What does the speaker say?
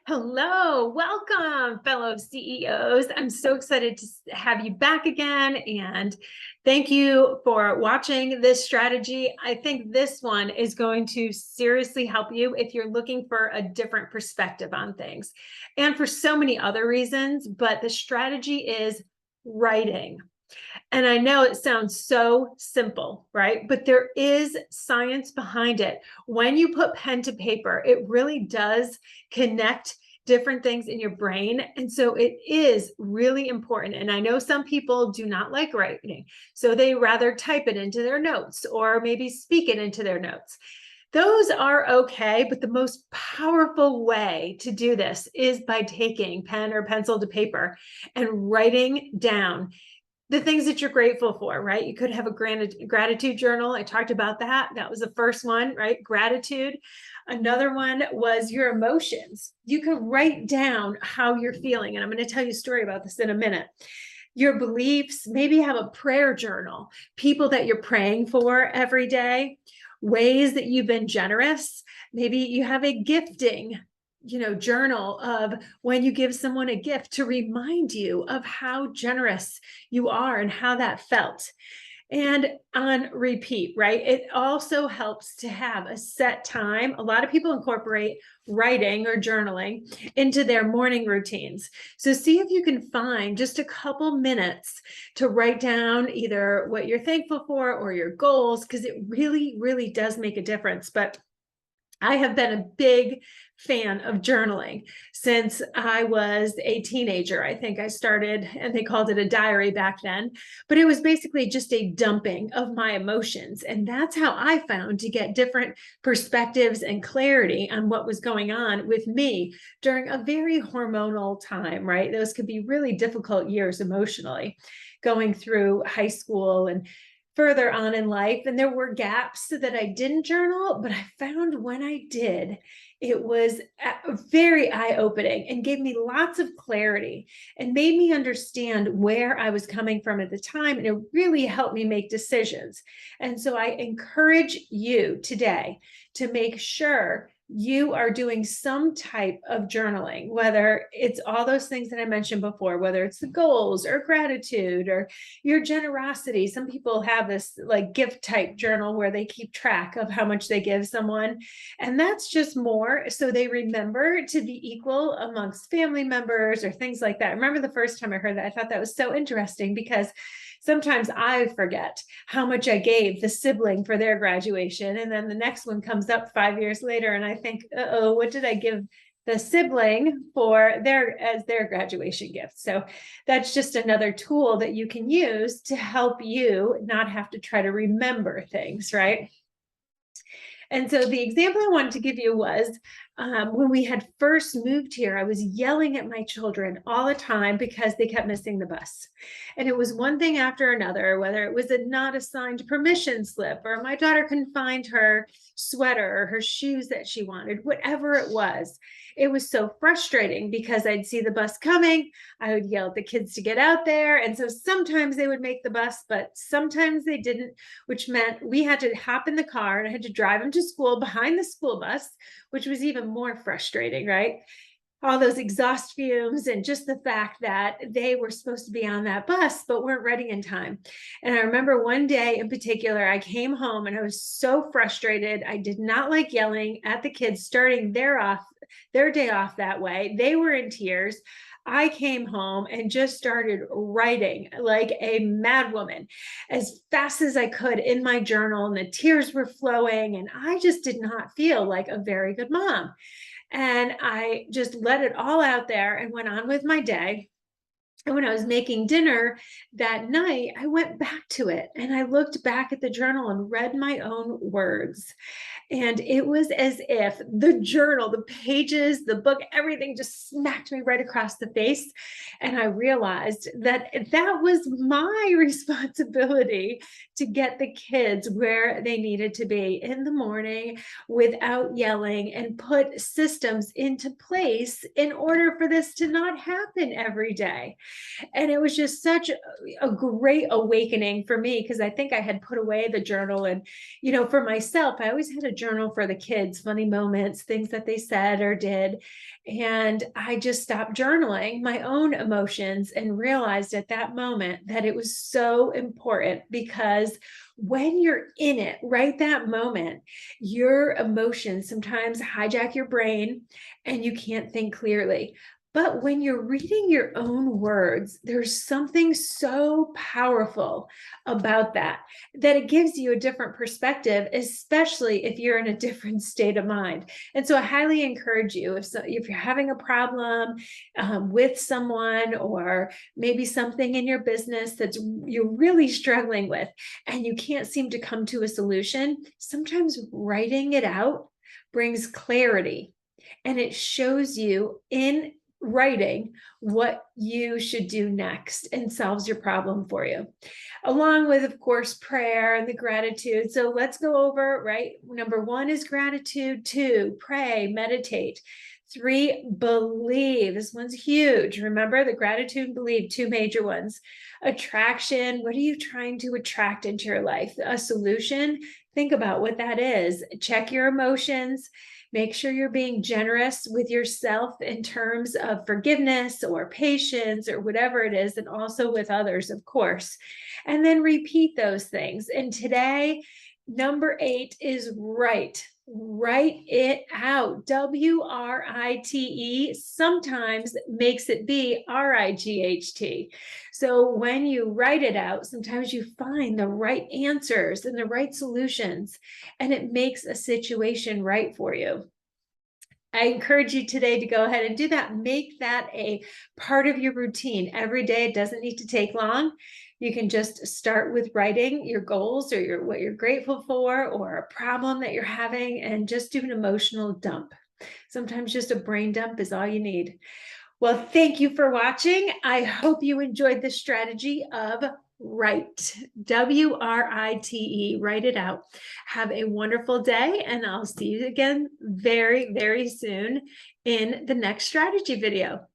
Hello, welcome, fellow CEOs. I'm so excited to have you back again, and thank you for watching this strategy. I think this one is going to seriously help you if you're looking for a different perspective on things, and for so many other reasons, but the strategy is writing. And I know it sounds so simple, right? But there is science behind it. When you put pen to paper, it really does connect different things in your brain. And so it is really important. And I know some people do not like writing, so they rather type it into their notes or maybe speak it into their notes. Those are okay, but the most powerful way to do this is by taking pen or pencil to paper and writing down the things that you're grateful for, right? You could have a gratitude journal. I talked about that. That was the first one, right? Gratitude. Another one was your emotions. You can write down how you're feeling. And I'm going to tell you a story about this in a minute. Your beliefs, maybe have a prayer journal, people that you're praying for every day, ways that you've been generous. Maybe you have a gifting journal of when you give someone a gift to remind you of how generous you are and how that felt. And on repeat, right? It also helps to have a set time. A lot of people incorporate writing or journaling into their morning routines. So see if you can find just a couple minutes to write down either what you're thankful for or your goals, because it really, really does make a difference. But I have been a big fan of journaling since I was a teenager. I think I started, and they called it a diary back then, but it was basically just a dumping of my emotions. And that's how I found to get different perspectives and clarity on what was going on with me during a very hormonal time, right? Those could be really difficult years emotionally, going through high school and further on in life. And there were gaps that I didn't journal, but I found when I did, it was very eye-opening and gave me lots of clarity and made me understand where I was coming from at the time. And it really helped me make decisions. And so I encourage you today to make sure you are doing some type of journaling, whether it's all those things that I mentioned before, whether it's the goals or gratitude or your generosity. Some people have this like gift type journal where they keep track of how much they give someone. And that's just more so they remember to be equal amongst family members or things like that. I remember the first time I heard that, I thought that was so interesting because sometimes I forget how much I gave the sibling for their graduation. And then the next one comes up 5 years later, and I think, uh-oh, what did I give the sibling for their graduation gift? So that's just another tool that you can use to help you not have to try to remember things, right? And so the example I wanted to give you was when we had first moved here, I was yelling at my children all the time because they kept missing the bus. And it was one thing after another, whether it was a not assigned permission slip or my daughter couldn't find her sweater or her shoes that she wanted, whatever it was. It was so frustrating because I'd see the bus coming. I would yell at the kids to get out there. And so sometimes they would make the bus, but sometimes they didn't, which meant we had to hop in the car and I had to drive them to school behind the school bus, which was even more frustrating, right? All those exhaust fumes and just the fact that they were supposed to be on that bus but weren't ready in time. And I remember one day in particular, I came home and I was so frustrated. I did not like yelling at the kids starting their day off that way. They were in tears. I came home and just started writing like a madwoman as fast as I could in my journal, and the tears were flowing, and I just did not feel like a very good mom. And I just let it all out there and went on with my day. And when I was making dinner that night, I went back to it and I looked back at the journal and read my own words. And it was as if the journal, the pages, the book, everything just smacked me right across the face. And I realized that that was my responsibility to get the kids where they needed to be in the morning without yelling, and put systems into place in order for this to not happen every day. And it was just such a great awakening for me, because I think I had put away the journal. And, for myself, I always had a journal for the kids, funny moments, things that they said or did. And I just stopped journaling my own emotions and realized at that moment that it was so important, because when you're in it, right that moment, your emotions sometimes hijack your brain and you can't think clearly. But when you're reading your own words, there's something so powerful about that it gives you a different perspective, especially if you're in a different state of mind. And so I highly encourage you, if you're having a problem with someone, or maybe something in your business that you're really struggling with and you can't seem to come to a solution, sometimes writing it out brings clarity, and it shows you in writing what you should do next and solves your problem for you, along with, of course, prayer and the gratitude. So let's go over, right? Number 1 is gratitude. 2, pray, meditate. 3, believe. This one's huge. Remember, the gratitude and believe, 2 major ones. Attraction. What are you trying to attract into your life? A solution. Think about what that is. Check your emotions. Make sure you're being generous with yourself in terms of forgiveness or patience or whatever it is, and also with others, of course. And then repeat those things. And today, number 8 is write. Write it out. WRITE sometimes makes it be RIGHT. So when you write it out, sometimes you find the right answers and the right solutions, and it makes a situation right for you. I encourage you today to go ahead and do that. Make that a part of your routine every day. It doesn't need to take long. You can just start with writing your goals, or what you're grateful for, or a problem that you're having, and just do an emotional dump. Sometimes just a brain dump is all you need. Well, thank you for watching. I hope you enjoyed the strategy of write. WRITE. Write it out. Have a wonderful day, and I'll see you again very, very soon in the next strategy video.